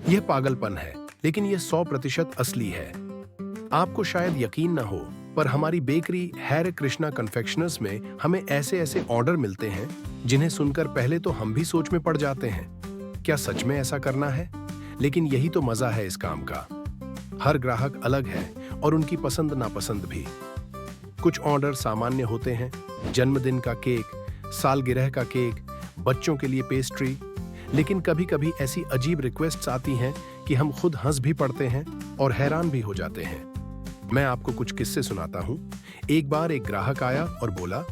यह पागलपन है, लेकिन यह 100% असली है। आपको शायद यकीन न हो, पर हमारी बेकरी हरे कृष्णा कन्फेक्शनर्स में हमें ऐसे ऐसे ऑर्डर मिलते हैं जिन्हें सुनकर पहले तो हम भी सोच में पड़ जाते हैं, क्या सच में ऐसा करना है? लेकिन यही तो मजा है इस काम का। हर ग्राहक अलग है और उनकी पसंद नापसंद भी। कुछ ऑर्डर सामान्य होते हैं, जन्मदिन का केक, सालगिरह का केक, बच्चों के लिए पेस्ट्री। लेकिन कभी कभी ऐसी अजीब रिक्वेस्ट्स आती हैं कि हम खुद हंस भी पड़ते हैं और हैरान भी हो जाते हैं। मैं आपको कुछ किस्से सुनाता हूँ। एक बार एक ग्राहक आया और बोला,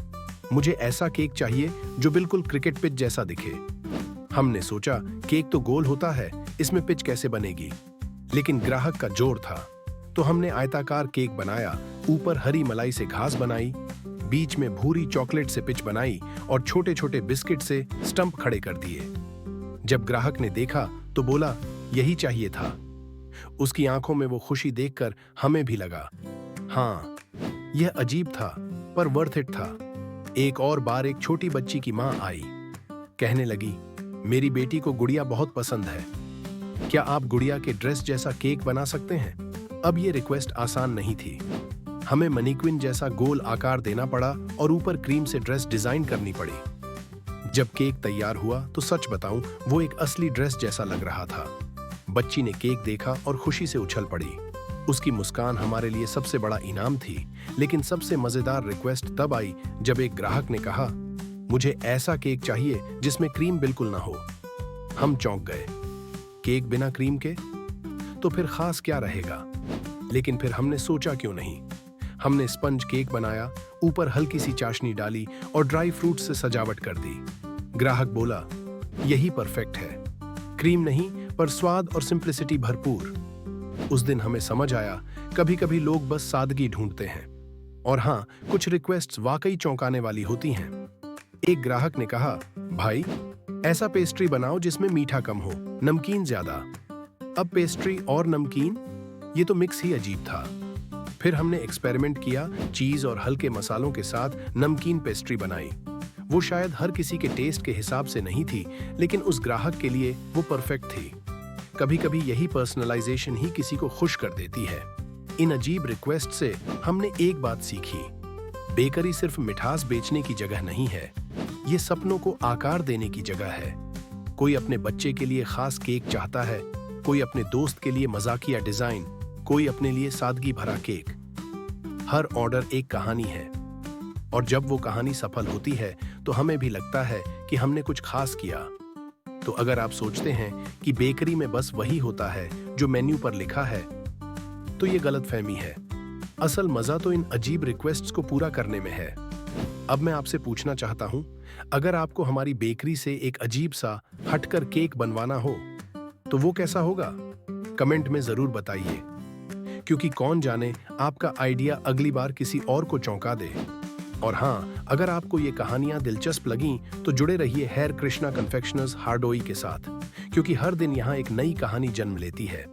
मुझे ऐसा केक चाहिए जो बिल्कुल क्रिकेट पिच जैसा दिखे। हमने सोचा, केक तो गोल होता है, इसमें पिच कैसे बनेगी? लेकिन ग्राहक का जोर था, तो हमने आयताकार केक बनाया, ऊपर हरी मलाई से घास बनाई, बीच में भूरी चॉकलेट से पिच बनाई और छोटे छोटे बिस्किट से स्टंप खड़े कर दिए। जब ग्राहक ने देखा तो बोला, यही चाहिए था। उसकी आंखों में वो खुशी देखकर हमें भी लगा, हाँ, यह अजीब था पर वर्थ इट था। एक और बार एक छोटी बच्ची की मां आई, कहने लगी, मेरी बेटी को गुड़िया बहुत पसंद है, क्या आप गुड़िया के ड्रेस जैसा केक बना सकते हैं? अब ये रिक्वेस्ट आसान नहीं थी। हमें मनीक्विन जैसा गोल आकार देना पड़ा और ऊपर क्रीम से ड्रेस डिजाइन करनी पड़ी। जब केक तैयार हुआ तो सच बताऊं, वो एक असली ड्रेस जैसा लग रहा था। बच्ची ने केक देखा और खुशी से उछल पड़ी। उसकी मुस्कान हमारे लिए सबसे बड़ा इनाम थी। लेकिन सबसे मजेदार रिक्वेस्ट तब आई जब एक ग्राहक ने कहा, मुझे ऐसा केक चाहिए जिसमें क्रीम बिल्कुल ना हो। हम चौंक गए, केक बिना क्रीम के? तो फिर खास क्या रहेगा? लेकिन फिर हमने सोचा क्यों नहीं। हमने स्पंज केक बनाया, ऊपर हल्की सी चाशनी डाली और ड्राई फ्रूट से सजावट कर दी। ग्राहक बोला, यही परफेक्ट है, क्रीम नहीं पर स्वाद और सिंप्लिसिटी भरपूर। उस दिन हमें समझ आया, कभी कभी लोग बस सादगी ढूंढते हैं। और हाँ, कुछ रिक्वेस्ट्स वाकई चौंकाने वाली होती हैं। एक ग्राहक ने कहा, भाई ऐसा पेस्ट्री बनाओ जिसमें मीठा कम हो, नमकीन ज्यादा। अब पेस्ट्री और नमकीन, ये तो मिक्स ही अजीब था। फिर हमने एक्सपेरिमेंट किया, चीज और हल्के मसालों के साथ नमकीन पेस्ट्री बनाई। वो शायद हर किसी के टेस्ट के हिसाब से नहीं थी, लेकिन उस ग्राहक के लिए वो परफेक्ट थी। कभी कभी यही पर्सनलाइजेशन ही किसी को खुश कर देती है। इन अजीब रिक्वेस्ट से हमने एक बात सीखी, बेकरी सिर्फ मिठास बेचने की जगह नहीं है, ये सपनों को आकार देने की जगह है। कोई अपने बच्चे के लिए खास केक चाहता है, कोई अपने दोस्त के लिए मजाकिया डिजाइन, कोई अपने लिए सादगी भरा केक। हर ऑर्डर एक कहानी है, और जब वो कहानी सफल होती है तो हमें भी लगता है कि हमने कुछ खास किया। तो अगर आप सोचते हैं कि बेकरी में बस वही होता है जो मेन्यू पर लिखा है, तो ये गलतफहमी है। असल मजा तो इन अजीब रिक्वेस्ट्स को पूरा करने में है। अब मैं आपसे पूछना चाहता हूं, अगर आपको हमारी बेकरी से एक अजीब सा हटकर केक बनवाना हो तो वो कैसा होगा? कमेंट में जरूर बताइए, क्योंकि कौन जाने आपका आइडिया अगली बार किसी और को चौंका दे। और हाँ, अगर आपको ये कहानियां दिलचस्प लगीं तो जुड़े रहिए हरे कृष्णा कन्फेक्शनर्स हार्डोई के साथ, क्योंकि हर दिन यहाँ एक नई कहानी जन्म लेती है।